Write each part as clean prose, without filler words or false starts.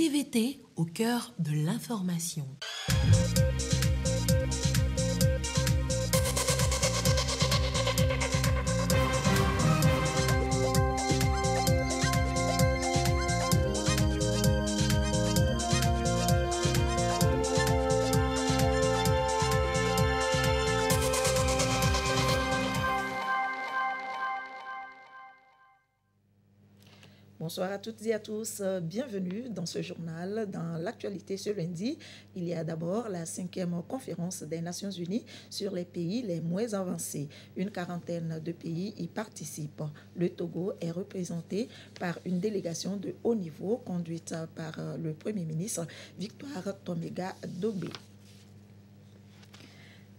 TVT au cœur de l'information. Bonsoir à toutes et à tous, bienvenue dans ce journal. Dans l'actualité ce lundi, il y a d'abord la 5e conférence des Nations Unies sur les pays les moins avancés. Une quarantaine de pays y participent. Le Togo est représenté par une délégation de haut niveau conduite par le Premier ministre Victoire Toméga Dobé.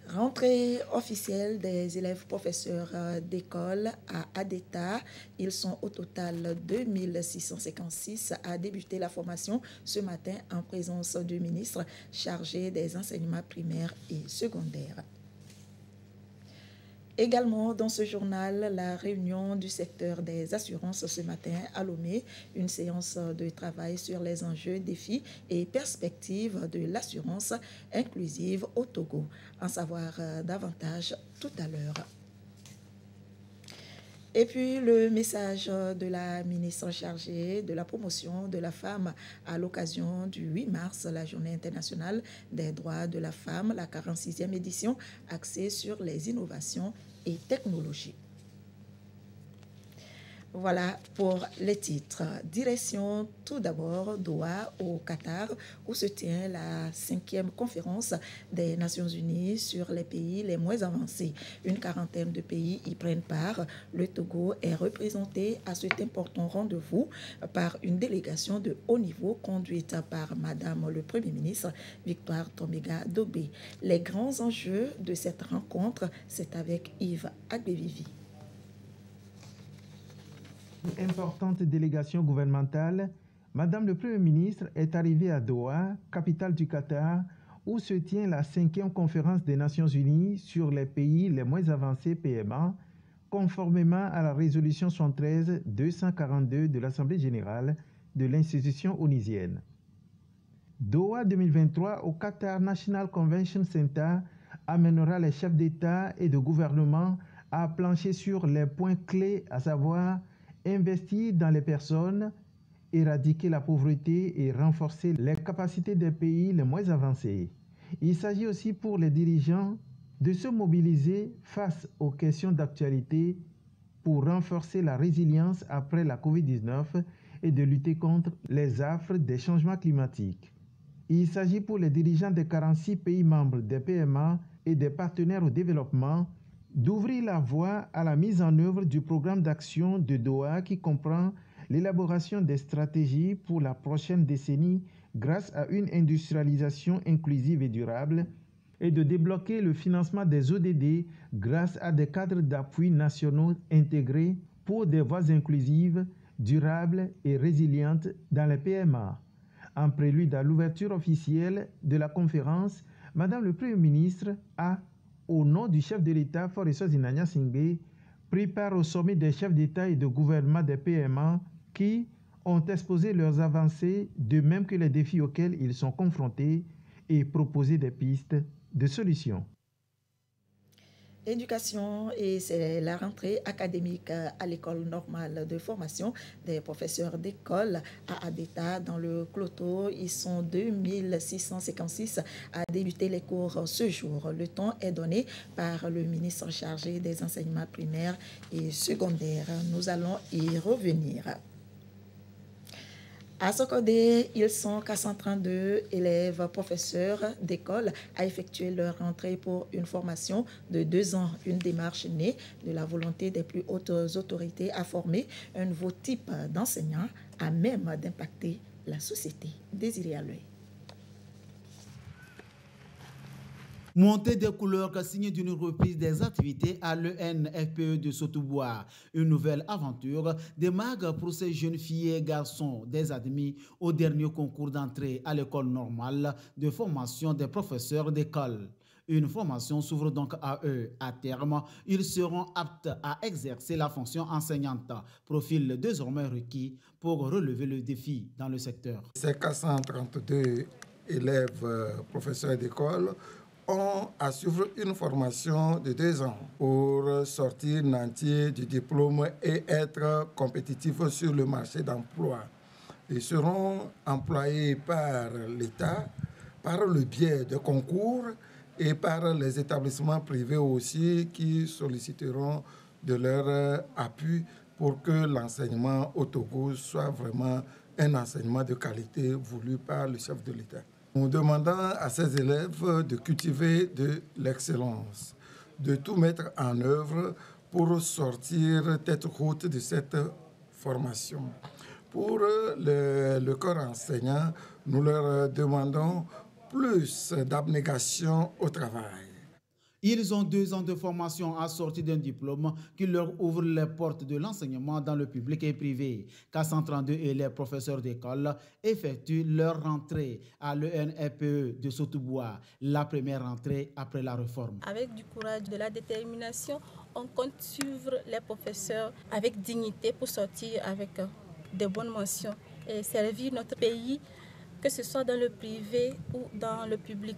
Rentrée officielle des élèves professeurs d'école à Adeta. Ils sont au total 2656 à débuter la formation ce matin en présence du ministre chargé des enseignements primaires et secondaires. Également dans ce journal, la réunion du secteur des assurances ce matin à Lomé, une séance de travail sur les enjeux, défis et perspectives de l'assurance inclusive au Togo. En savoir davantage tout à l'heure. Et puis le message de la ministre chargée de la promotion de la femme à l'occasion du 8 mars, la journée internationale des droits de la femme, la 46e édition, axée sur les innovations et technologies. Voilà pour les titres. Direction tout d'abord Doha au Qatar où se tient la 5e conférence des Nations Unies sur les pays les moins avancés. Une quarantaine de pays y prennent part. Le Togo est représenté à cet important rendez-vous par une délégation de haut niveau conduite par Madame le Premier ministre Victoire Toméga Dobé. Les grands enjeux de cette rencontre, c'est avec Yves Agbevivi. Importante délégation gouvernementale, Madame le Premier ministre est arrivée à Doha, capitale du Qatar, où se tient la 5e conférence des Nations Unies sur les pays les moins avancés PMA, conformément à la résolution 73-242 de l'Assemblée générale de l'institution onusienne. Doha 2023 au Qatar National Convention Center amènera les chefs d'État et de gouvernement à plancher sur les points clés, à savoir investir dans les personnes, éradiquer la pauvreté et renforcer les capacités des pays les moins avancés. Il s'agit aussi pour les dirigeants de se mobiliser face aux questions d'actualité pour renforcer la résilience après la COVID-19 et de lutter contre les affres des changements climatiques. Il s'agit pour les dirigeants des 46 pays membres des PMA et des partenaires au développement d'ouvrir la voie à la mise en œuvre du programme d'action de Doha qui comprend l'élaboration des stratégies pour la prochaine décennie grâce à une industrialisation inclusive et durable et de débloquer le financement des ODD grâce à des cadres d'appui nationaux intégrés pour des voies inclusives, durables et résilientes dans les PMA. En prélude à l'ouverture officielle de la conférence, Madame le Premier ministre a, au nom du chef de l'État, Foresos Inania Singbe, pris part au sommet des chefs d'État et de gouvernement des PMA qui ont exposé leurs avancées, de même que les défis auxquels ils sont confrontés, et proposé des pistes de solutions. Éducation, et c'est la rentrée académique à l'école normale de formation des professeurs d'école à Adeta dans le Cloto. Ils sont 2656 à débuter les cours ce jour. Le temps est donné par le ministre chargé des enseignements primaires et secondaires. Nous allons y revenir. À Sokodé, ils sont 432 élèves professeurs d'école à effectuer leur rentrée pour une formation de 2 ans. Une démarche née de la volonté des plus hautes autorités à former un nouveau type d'enseignants à même d'impacter la société. Désiré à l'œil. Montée des couleurs signe d'une reprise des activités à l'ENFPE de Sotoubois. Une nouvelle aventure démarre pour ces jeunes filles et garçons des admis au dernier concours d'entrée à l'école normale de formation des professeurs d'école. Une formation s'ouvre donc à eux. À terme, ils seront aptes à exercer la fonction enseignante, profil désormais requis pour relever le défi dans le secteur. Ces 432 élèves professeurs d'école ont à suivre une formation de 2 ans pour sortir nantis du diplôme et être compétitifs sur le marché d'emploi. Ils seront employés par l'État, par le biais de concours et par les établissements privés aussi qui solliciteront de leur appui pour que l'enseignement au Togo soit vraiment un enseignement de qualité voulu par le chef de l'État. Nous demandons à ces élèves de cultiver de l'excellence, de tout mettre en œuvre pour sortir tête haute de cette formation. Pour le corps enseignant, nous leur demandons plus d'abnégation au travail. Ils ont 2 ans de formation assortie d'un diplôme qui leur ouvre les portes de l'enseignement dans le public et privé. 432 élèves professeurs d'école effectuent leur rentrée à l'ENFPE de Sotoboa, la première rentrée après la réforme. Avec du courage, de la détermination, on compte suivre les professeurs avec dignité pour sortir avec de bonnes mentions et servir notre pays, que ce soit dans le privé ou dans le public.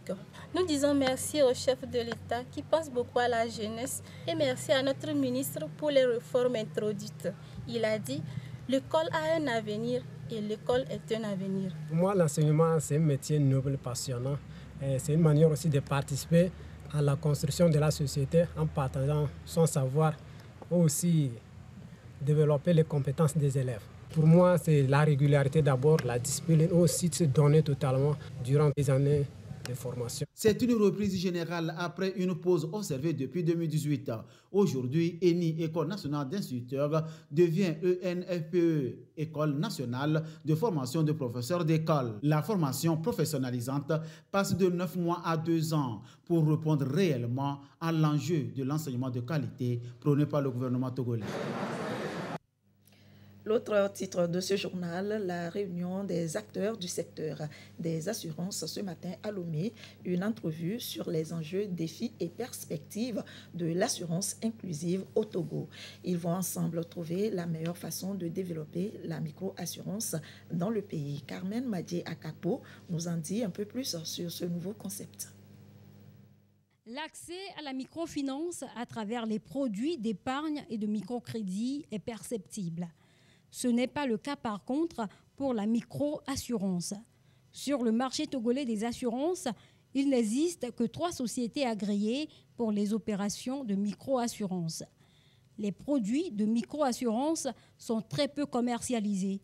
Nous disons merci au chef de l'État qui pense beaucoup à la jeunesse et merci à notre ministre pour les réformes introduites. Il a dit « L'école a un avenir et l'école est un avenir ». Pour moi, l'enseignement, c'est un métier noble, passionnant. C'est une manière aussi de participer à la construction de la société en partageant son savoir ou aussi développer les compétences des élèves. Pour moi, c'est la régularité d'abord, la discipline, aussi de se donner totalement durant des années de formation. C'est une reprise générale après une pause observée depuis 2018. Aujourd'hui, ENI, École nationale d'instituteurs, devient ENFPE, École nationale de formation de professeurs d'école. La formation professionnalisante passe de 9 mois à 2 ans pour répondre réellement à l'enjeu de l'enseignement de qualité prôné par le gouvernement togolais. L'autre titre de ce journal, la réunion des acteurs du secteur des assurances ce matin à Lomé, une entrevue sur les enjeux, défis et perspectives de l'assurance inclusive au Togo. Ils vont ensemble trouver la meilleure façon de développer la micro-assurance dans le pays. Carmen Madié Akapo nous en dit un peu plus sur ce nouveau concept. L'accès à la microfinance à travers les produits d'épargne et de microcrédit est perceptible. Ce n'est pas le cas par contre pour la micro-assurance. Sur le marché togolais des assurances, il n'existe que 3 sociétés agréées pour les opérations de micro-assurance. Les produits de micro-assurance sont très peu commercialisés.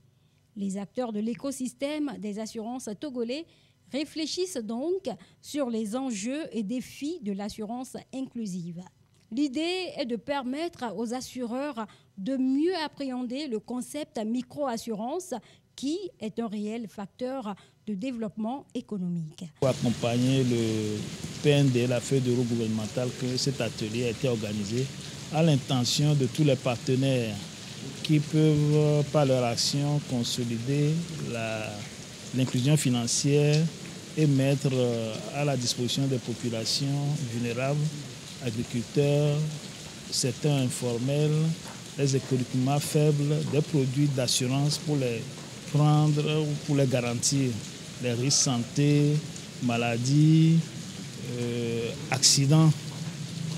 Les acteurs de l'écosystème des assurances togolais réfléchissent donc sur les enjeux et défis de l'assurance inclusive. L'idée est de permettre aux assureurs de mieux appréhender le concept micro-assurance qui est un réel facteur de développement économique. Pour accompagner le PND, la feuille de route gouvernementale, que cet atelier a été organisé à l'intention de tous les partenaires qui peuvent, par leur action, consolider l'inclusion financière et mettre à la disposition des populations vulnérables, agriculteurs, secteurs informels, les économiquement faibles, des produits d'assurance pour les prendre ou pour les garantir. Les risques santé, maladies, accidents,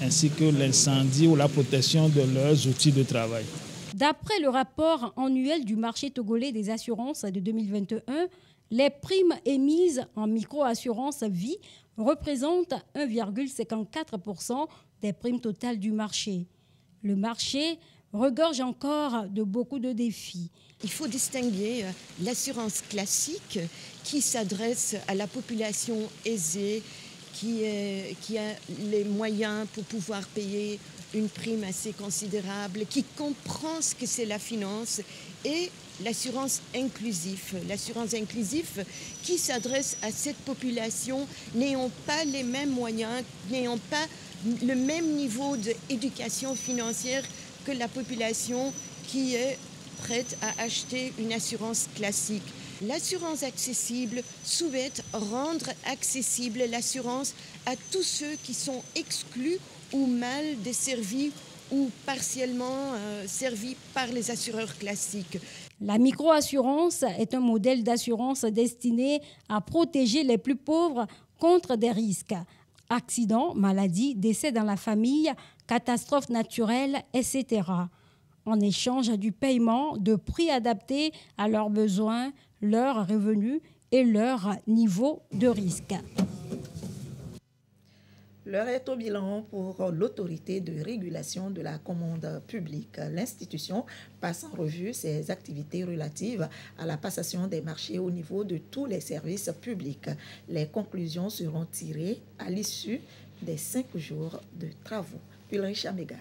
ainsi que l'incendie ou la protection de leurs outils de travail. D'après le rapport annuel du marché togolais des assurances de 2021, les primes émises en micro-assurance vie représentent 1,54% des primes totales du marché. Le marché regorge encore de beaucoup de défis. Il faut distinguer l'assurance classique qui s'adresse à la population aisée, qui a les moyens pour pouvoir payer une prime assez considérable, qui comprend ce que c'est la finance, et l'assurance inclusive. L'assurance inclusive qui s'adresse à cette population n'ayant pas les mêmes moyens, n'ayant pas le même niveau d'éducation financière que la population qui est prête à acheter une assurance classique. L'assurance accessible souhaite rendre accessible l'assurance à tous ceux qui sont exclus ou mal desservis ou partiellement servis par les assureurs classiques. La microassurance est un modèle d'assurance destiné à protéger les plus pauvres contre des risques. Accidents, maladies, décès dans la famille, catastrophes naturelles, etc. En échange du paiement de prix adaptés à leurs besoins, leurs revenus et leur niveau de risque. L'heure est au bilan pour l'autorité de régulation de la commande publique. L'institution passe en revue ses activités relatives à la passation des marchés au niveau de tous les services publics. Les conclusions seront tirées à l'issue des 5 jours de travaux. Ulrich Amega.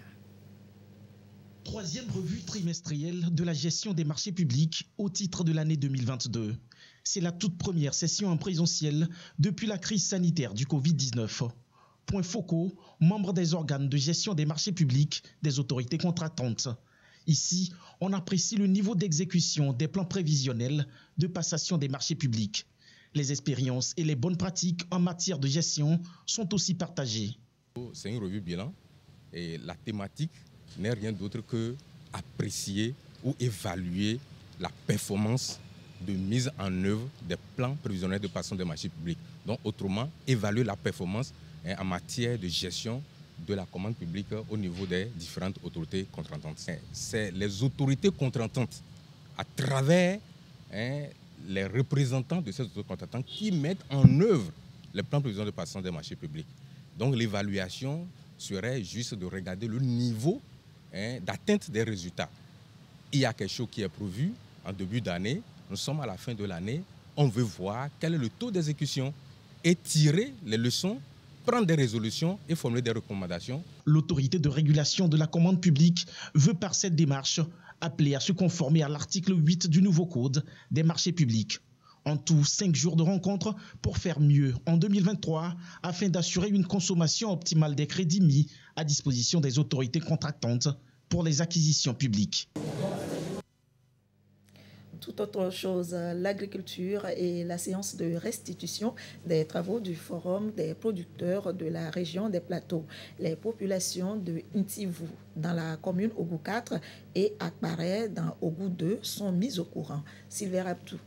Troisième revue trimestrielle de la gestion des marchés publics au titre de l'année 2022. C'est la toute première session en présentiel depuis la crise sanitaire du Covid-19. Points focaux, membres des organes de gestion des marchés publics, des autorités contractantes. Ici, on apprécie le niveau d'exécution des plans prévisionnels de passation des marchés publics. Les expériences et les bonnes pratiques en matière de gestion sont aussi partagées. C'est une revue bilan et la thématique n'est rien d'autre que apprécier ou évaluer la performance de mise en œuvre des plans prévisionnels de passation des marchés publics. Donc, autrement, évaluer la performance en matière de gestion de la commande publique au niveau des différentes autorités contractantes. C'est les autorités contractantes, à travers les représentants de ces autorités contractantes, qui mettent en œuvre les plans prévisionnels de passation des marchés publics. Donc l'évaluation serait juste de regarder le niveau d'atteinte des résultats. Il y a quelque chose qui est prévu en début d'année, nous sommes à la fin de l'année, on veut voir quel est le taux d'exécution et tirer les leçons, prendre des résolutions et formuler des recommandations. L'autorité de régulation de la commande publique veut par cette démarche appeler à se conformer à l'article 8 du nouveau code des marchés publics. En tout, 5 jours de rencontres pour faire mieux en 2023 afin d'assurer une consommation optimale des crédits mis à disposition des autorités contractantes pour les acquisitions publiques. Tout autre chose, l'agriculture et la séance de restitution des travaux du Forum des producteurs de la région des Plateaux. Les populations de Ntivou dans la commune Ogu 4 et Akbaré dans Ogu 2 sont mises au courant. Sylvain Abdou.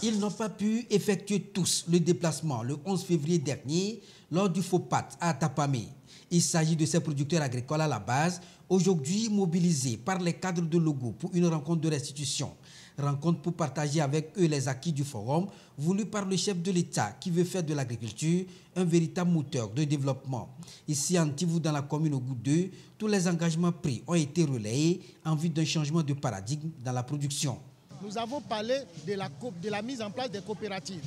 Ils n'ont pas pu effectuer tous le déplacement le 11 février dernier lors du FOPAT à Tapamé. Il s'agit de ces producteurs agricoles à la base, aujourd'hui mobilisés par les cadres de Logo pour une rencontre de restitution. Rencontre pour partager avec eux les acquis du forum, voulu par le chef de l'État qui veut faire de l'agriculture un véritable moteur de développement. Ici à Ntivou, dans la commune Ogu 2, tous les engagements pris ont été relayés en vue d'un changement de paradigme dans la production. Nous avons parlé de la mise en place des coopératives.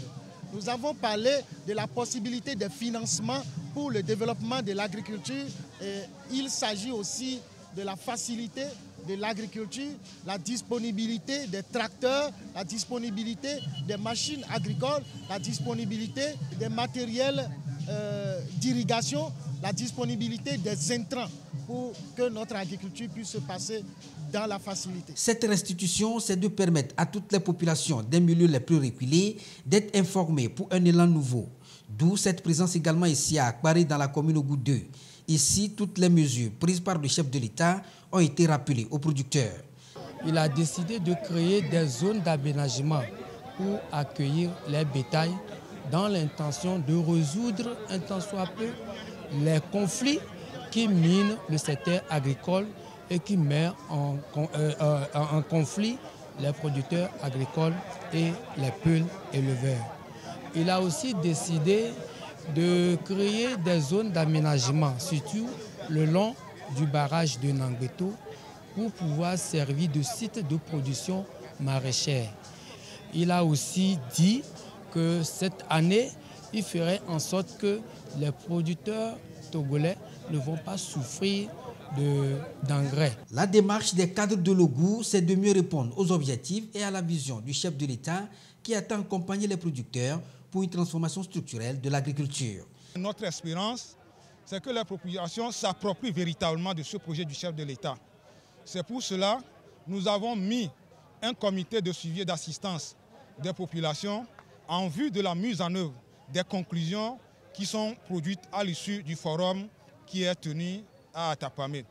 Nous avons parlé de la possibilité de financement pour le développement de l'agriculture. Il s'agit aussi de la facilité de l'agriculture, la disponibilité des tracteurs, la disponibilité des machines agricoles, la disponibilité des matériels d'irrigation, la disponibilité des intrants pour que notre agriculture puisse se passer dans la facilité. Cette restitution, c'est de permettre à toutes les populations des milieux les plus reculés d'être informées pour un élan nouveau. D'où cette présence également ici à Akbaré dans la commune Ogu 2. Ici, toutes les mesures prises par le chef de l'État ont été rappelées aux producteurs. Il a décidé de créer des zones d'aménagement pour accueillir les bétails dans l'intention de résoudre un tant soit peu les conflits qui minent le secteur agricole et qui met en conflit les producteurs agricoles et les peuls éleveurs. Il a aussi décidé de créer des zones d'aménagement, surtout le long du barrage de Nangbeto, pour pouvoir servir de site de production maraîchère. Il a aussi dit que cette année, il ferait en sorte que les producteurs togolais ne vont pas souffrir d'engrais. La démarche des cadres de Logo, c'est de mieux répondre aux objectifs et à la vision du chef de l'État qui attend accompagner les producteurs pour une transformation structurelle de l'agriculture. Notre espérance, c'est que les populations s'approprient véritablement de ce projet du chef de l'État. C'est pour cela que nous avons mis un comité de suivi et d'assistance des populations en vue de la mise en œuvre des conclusions qui sont produites à l'issue du forum qui est tenu à Atapamé.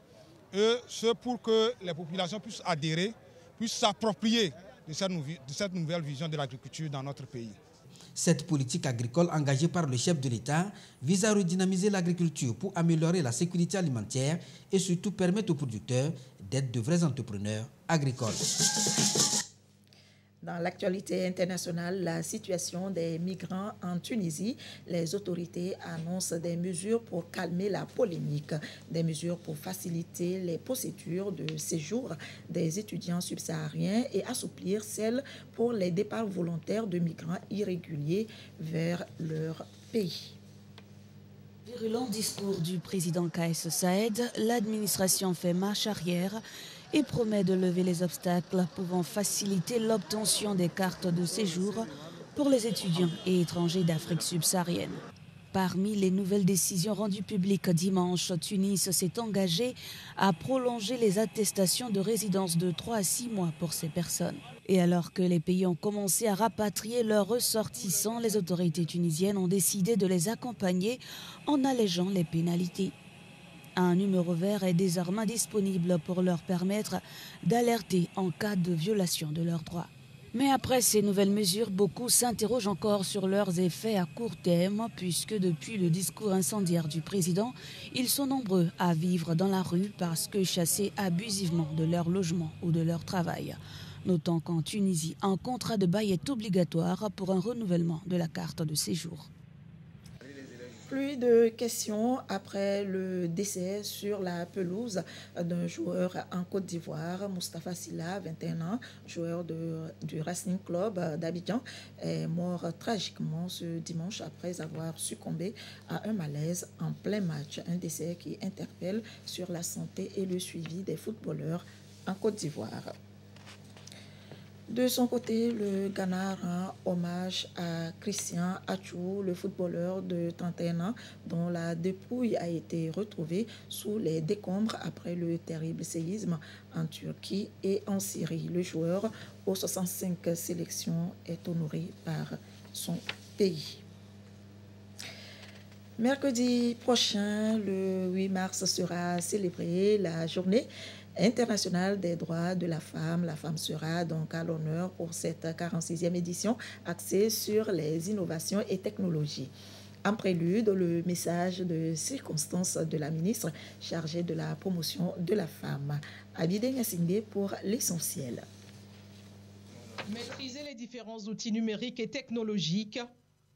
Et ce pour que les populations puissent adhérer, puissent s'approprier de cette nouvelle vision de l'agriculture dans notre pays. Cette politique agricole engagée par le chef de l'État vise à redynamiser l'agriculture pour améliorer la sécurité alimentaire et surtout permettre aux producteurs d'être de vrais entrepreneurs agricoles. Dans l'actualité internationale, la situation des migrants en Tunisie, les autorités annoncent des mesures pour calmer la polémique, des mesures pour faciliter les procédures de séjour des étudiants subsahariens et assouplir celles pour les départs volontaires de migrants irréguliers vers leur pays. Virulent discours du président Kais Saied, l'administration fait marche arrière et promet de lever les obstacles pouvant faciliter l'obtention des cartes de séjour pour les étudiants et étrangers d'Afrique subsaharienne. Parmi les nouvelles décisions rendues publiques dimanche, Tunis s'est engagé à prolonger les attestations de résidence de 3 à 6 mois pour ces personnes. Et alors que les pays ont commencé à rapatrier leurs ressortissants, les autorités tunisiennes ont décidé de les accompagner en allégeant les pénalités. Un numéro vert est désormais disponible pour leur permettre d'alerter en cas de violation de leurs droits. Mais après ces nouvelles mesures, beaucoup s'interrogent encore sur leurs effets à court terme, puisque depuis le discours incendiaire du président, ils sont nombreux à vivre dans la rue parce que chassés abusivement de leur logement ou de leur travail. Notons qu'en Tunisie, un contrat de bail est obligatoire pour un renouvellement de la carte de séjour. Plus de questions après le décès sur la pelouse d'un joueur en Côte d'Ivoire, Moustapha Silla, 21 ans, joueur du Racing Club d'Abidjan, est mort tragiquement ce dimanche après avoir succombé à un malaise en plein match. Un décès qui interpelle sur la santé et le suivi des footballeurs en Côte d'Ivoire. De son côté, le Ghana rend hommage à Christian Atchou, le footballeur de 31 ans, dont la dépouille a été retrouvée sous les décombres après le terrible séisme en Turquie et en Syrie. Le joueur, aux 65 sélections, est honoré par son pays. Mercredi prochain, le 8 mars, sera célébrée la journée internationale des droits de la femme. La femme sera donc à l'honneur pour cette 46e édition axée sur les innovations et technologies. En prélude, le message de circonstance de la ministre chargée de la promotion de la femme. Abidé Nyassingé pour l'essentiel. Maîtriser les différents outils numériques et technologiques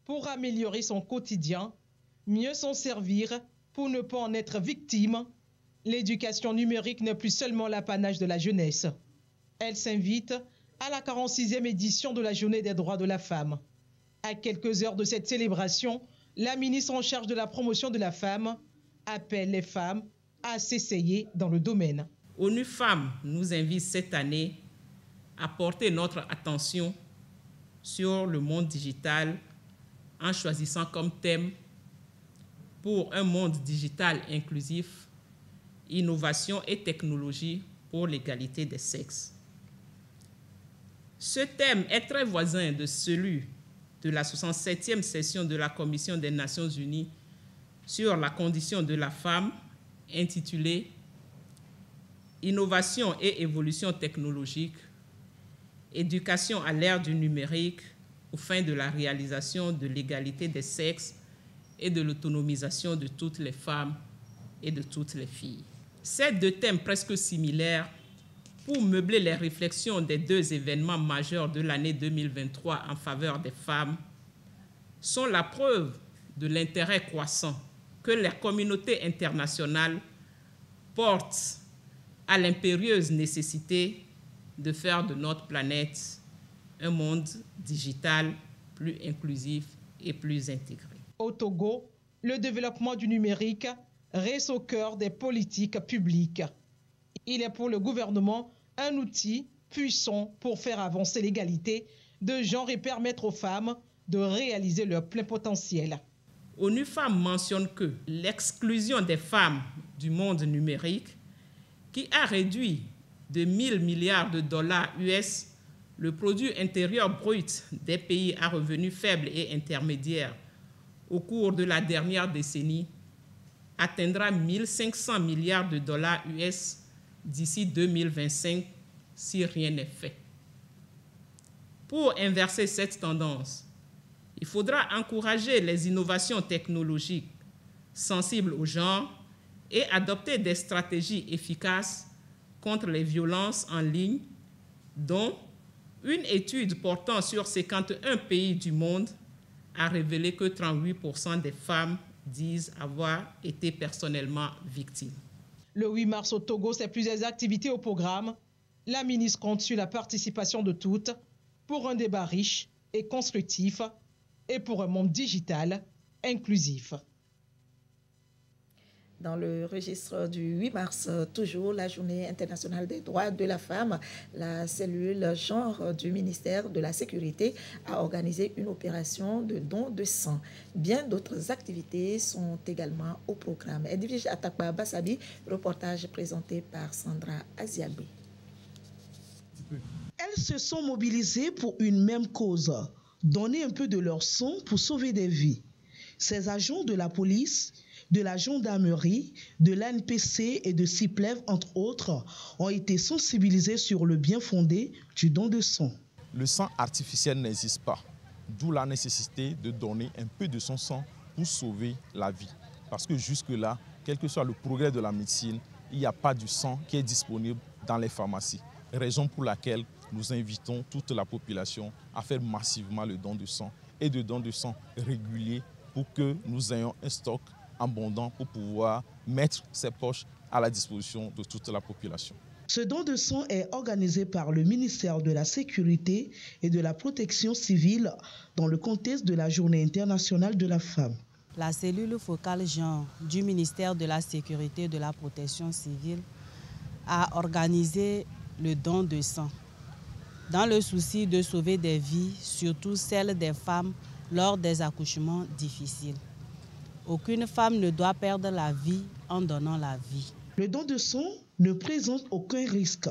pour améliorer son quotidien, mieux s'en servir pour ne pas en être victime. L'éducation numérique n'est plus seulement l'apanage de la jeunesse. Elle s'invite à la 46e édition de la Journée des droits de la femme. À quelques heures de cette célébration, la ministre en charge de la promotion de la femme appelle les femmes à s'essayer dans le domaine. ONU Femmes nous invite cette année à porter notre attention sur le monde digital en choisissant comme thème pour un monde digital inclusif, innovation et technologie pour l'égalité des sexes. Ce thème est très voisin de celui de la 67e session de la Commission des Nations Unies sur la condition de la femme, intitulée « Innovation et évolution technologique, éducation à l'ère du numérique aux fins de la réalisation de l'égalité des sexes et de l'autonomisation de toutes les femmes et de toutes les filles ». Ces deux thèmes presque similaires, pour meubler les réflexions des deux événements majeurs de l'année 2023 en faveur des femmes, sont la preuve de l'intérêt croissant que la communauté internationale porte à l'impérieuse nécessité de faire de notre planète un monde digital plus inclusif et plus intégré. Au Togo, le développement du numérique reste au cœur des politiques publiques. Il est pour le gouvernement un outil puissant pour faire avancer l'égalité de genre et permettre aux femmes de réaliser leur plein potentiel. ONU Femmes mentionne que l'exclusion des femmes du monde numérique, qui a réduit de 1 000 milliards de dollars US le produit intérieur brut des pays à revenus faibles et intermédiaires au cours de la dernière décennie atteindra 1 500 milliards de dollars US d'ici 2025 si rien n'est fait. Pour inverser cette tendance, il faudra encourager les innovations technologiques sensibles au genre et adopter des stratégies efficaces contre les violences en ligne, dont une étude portant sur 51 pays du monde a révélé que 38% des femmes disent avoir été personnellement victimes. Le 8 mars au Togo, c'est plusieurs activités au programme. La ministre compte sur la participation de toutes pour un débat riche et constructif et pour un monde digital inclusif. Dans le registre du 8 mars, toujours la Journée internationale des droits de la femme, la cellule genre du ministère de la Sécurité a organisé une opération de don de sang. Bien d'autres activités sont également au programme. Edwige Atakba Bassabi, reportage présenté par Sandra Aziabé. Elles se sont mobilisées pour une même cause, donner un peu de leur sang pour sauver des vies. Ces agents de la police, de la gendarmerie, de l'ANPC et de CIPLEV, entre autres, ont été sensibilisés sur le bien fondé du don de sang. Le sang artificiel n'existe pas, d'où la nécessité de donner un peu de son sang pour sauver la vie. Parce que jusque-là, quel que soit le progrès de la médecine, il n'y a pas du sang qui est disponible dans les pharmacies. Raison pour laquelle nous invitons toute la population à faire massivement le don de sang et de don de sang régulier pour que nous ayons un stock abondant pour pouvoir mettre ces poches à la disposition de toute la population. Ce don de sang est organisé par le ministère de la Sécurité et de la Protection civile dans le contexte de la Journée internationale de la femme. La cellule focale genre du ministère de la Sécurité et de la Protection civile a organisé le don de sang dans le souci de sauver des vies, surtout celles des femmes lors des accouchements difficiles. Aucune femme ne doit perdre la vie en donnant la vie. Le don de sang ne présente aucun risque.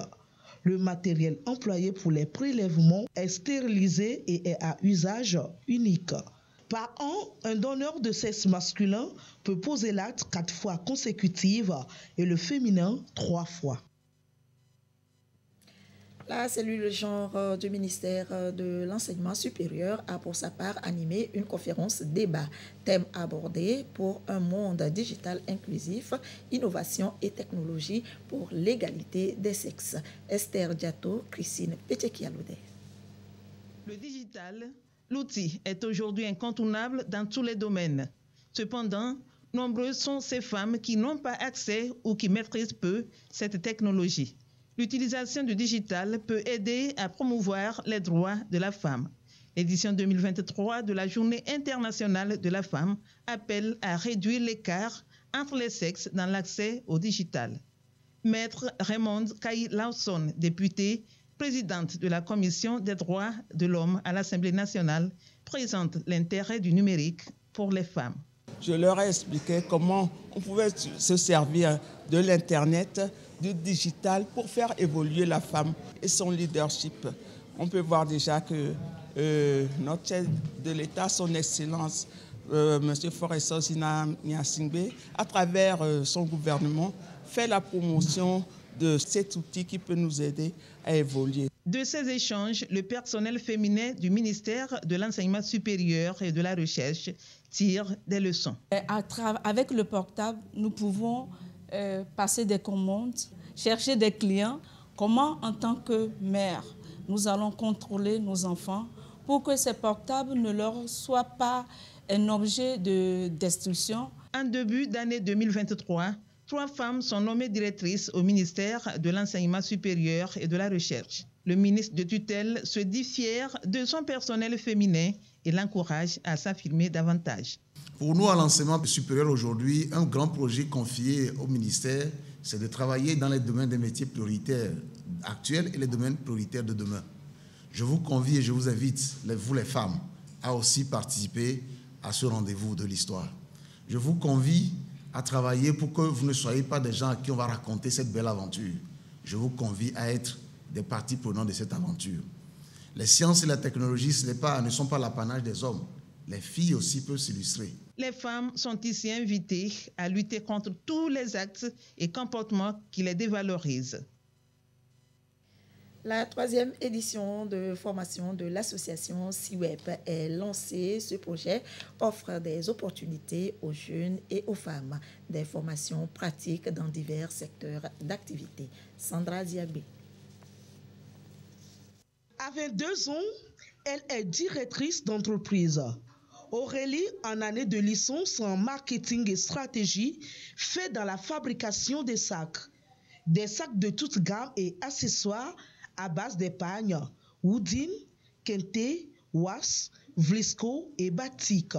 Le matériel employé pour les prélèvements est stérilisé et est à usage unique. Par an, un donneur de sexe masculin peut poser l'acte 4 fois consécutives et le féminin 3 fois. La cellule genre du ministère de l'Enseignement supérieur a pour sa part animé une conférence débat. Thème abordé pour un monde digital inclusif, innovation et technologie pour l'égalité des sexes. Esther Diato, Christine Petekialoudé. Le digital, l'outil est aujourd'hui incontournable dans tous les domaines. Cependant, nombreuses sont ces femmes qui n'ont pas accès ou qui maîtrisent peu cette technologie. L'utilisation du digital peut aider à promouvoir les droits de la femme. L'édition 2023 de la Journée internationale de la femme appelle à réduire l'écart entre les sexes dans l'accès au digital. Maître Raymond Kayi-Lawson, députée, présidente de la Commission des droits de l'homme à l'Assemblée nationale, présente l'intérêt du numérique pour les femmes. Je leur ai expliqué comment on pouvait se servir de l'Internet, du digital pour faire évoluer la femme et son leadership. On peut voir déjà que notre chef de l'État, son Excellence, M. Foreso Sina Nyasingbe, à travers son gouvernement, fait la promotion de cet outil qui peut nous aider à évoluer. De ces échanges, le personnel féminin du ministère de l'Enseignement supérieur et de la Recherche tire des leçons. Avec le portable, nous pouvons passer des commandes, chercher des clients. Comment, en tant que mère, nous allons contrôler nos enfants pour que ces portables ne leur soient pas un objet de destruction. En début d'année 2023, 3 femmes sont nommées directrices au ministère de l'Enseignement supérieur et de la Recherche. Le ministre de tutelle se dit fier de son personnel féminin et l'encourage à s'affirmer davantage. Pour nous, à l'enseignement supérieur aujourd'hui, un grand projet confié au ministère, c'est de travailler dans les domaines des métiers prioritaires actuels et les domaines prioritaires de demain. Je vous convie et je vous invite, vous les femmes, à aussi participer à ce rendez-vous de l'histoire. Je vous convie à travailler pour que vous ne soyez pas des gens à qui on va raconter cette belle aventure. Je vous convie à être des parties prenantes de cette aventure. Les sciences et la technologie ne sont pas l'apanage des hommes. Les filles aussi peuvent s'illustrer. Les femmes sont ici invitées à lutter contre tous les actes et comportements qui les dévalorisent. La 3e édition de formation de l'association CIWEP est lancée. Ce projet offre des opportunités aux jeunes et aux femmes, des formations pratiques dans divers secteurs d'activité. Sandra Diabé. À 22 ans, elle est directrice d'entreprise. Aurélie, en année de licence en marketing et stratégie, fait dans la fabrication des sacs de toute gamme et accessoires à base d'épargne, Woodin, Kente, Was, Vlisco et Batik.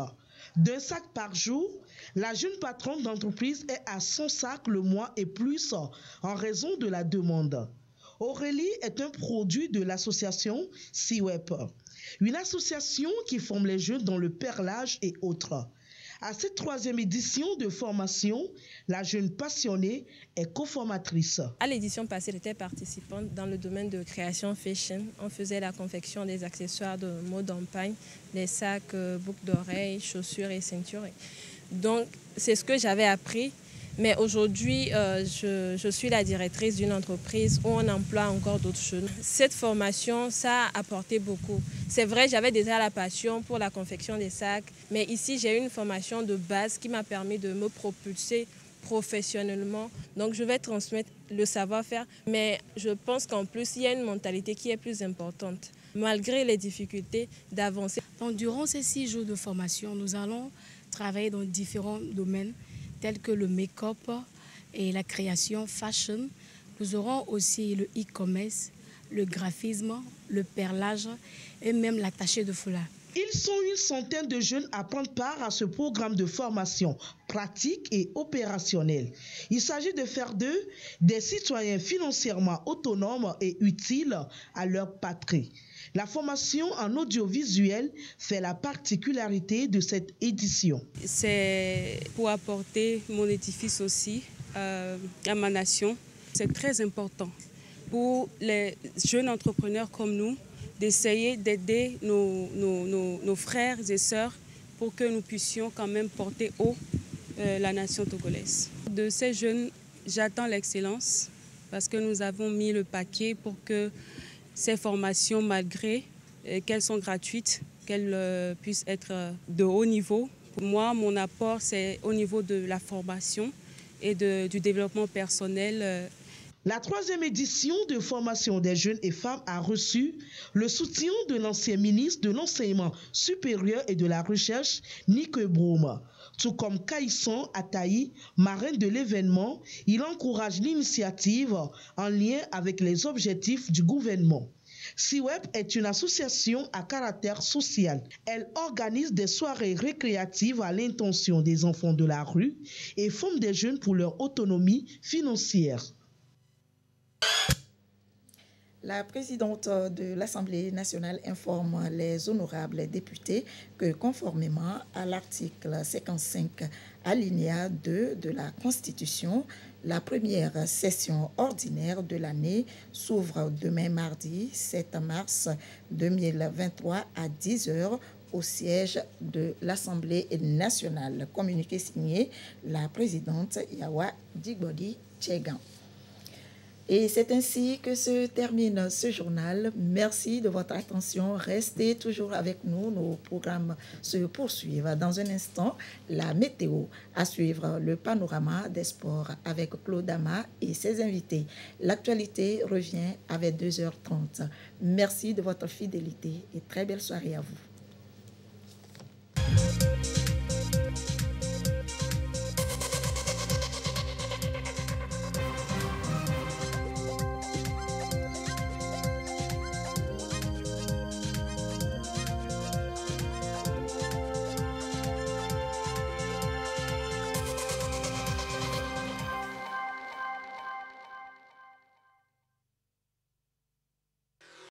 D'un sac par jour, la jeune patronne d'entreprise est à 100 sacs le mois et plus en raison de la demande. Aurélie est un produit de l'association CIWEP, une association qui forme les jeunes dans le perlage et autres. À cette 3e édition de formation, la jeune passionnée est coformatrice. À l'édition passée, j'étais participante dans le domaine de création fashion. On faisait la confection des accessoires de mode d'empagne, des sacs, boucles d'oreilles, chaussures et ceintures. Donc, c'est ce que j'avais appris. Mais aujourd'hui, je suis la directrice d'une entreprise où on emploie encore d'autres jeunes. Cette formation, ça a apporté beaucoup. C'est vrai, j'avais déjà la passion pour la confection des sacs, mais ici, j'ai eu une formation de base qui m'a permis de me propulser professionnellement. Donc, je vais transmettre le savoir-faire, mais je pense qu'en plus, il y a une mentalité qui est plus importante, malgré les difficultés d'avancer. Donc, durant ces 6 jours de formation, nous allons travailler dans différents domaines, tels que le make-up et la création fashion. Nous aurons aussi le e-commerce, le graphisme, le perlage et même l'attaché de foulard. Ils sont une centaine de jeunes à prendre part à ce programme de formation pratique et opérationnel. Il s'agit de faire d'eux des citoyens financièrement autonomes et utiles à leur patrie. La formation en audiovisuel fait la particularité de cette édition. C'est pour apporter mon édifice aussi à ma nation. C'est très important pour les jeunes entrepreneurs comme nous d'essayer d'aider nos frères et sœurs pour que nous puissions quand même porter haut la nation togolaise. De ces jeunes, j'attends l'excellence parce que nous avons mis le paquet pour que ces formations, malgré qu'elles sont gratuites, qu'elles puissent être de haut niveau. Pour moi, mon apport, c'est au niveau de la formation et du développement personnel. La 3e édition de formation des jeunes et femmes a reçu le soutien de l'ancien ministre de l'Enseignement supérieur et de la Recherche, Nick Broum. Tout comme Kaïsson Ataï, marraine de l'événement, il encourage l'initiative en lien avec les objectifs du gouvernement. CIWEP est une association à caractère social. Elle organise des soirées récréatives à l'intention des enfants de la rue et forme des jeunes pour leur autonomie financière. La présidente de l'Assemblée nationale informe les honorables députés que conformément à l'article 55 alinéa 2 de la Constitution, la première session ordinaire de l'année s'ouvre demain mardi 7 mars 2023 à 10h au siège de l'Assemblée nationale. Communiqué signé la présidente Yawa Digbodi Tchegan. Et c'est ainsi que se termine ce journal. Merci de votre attention. Restez toujours avec nous. Nos programmes se poursuivent. Dans un instant, la météo. À suivre le panorama des sports avec Claude Ama et ses invités. L'actualité revient avec 2h30. Merci de votre fidélité et très belle soirée à vous.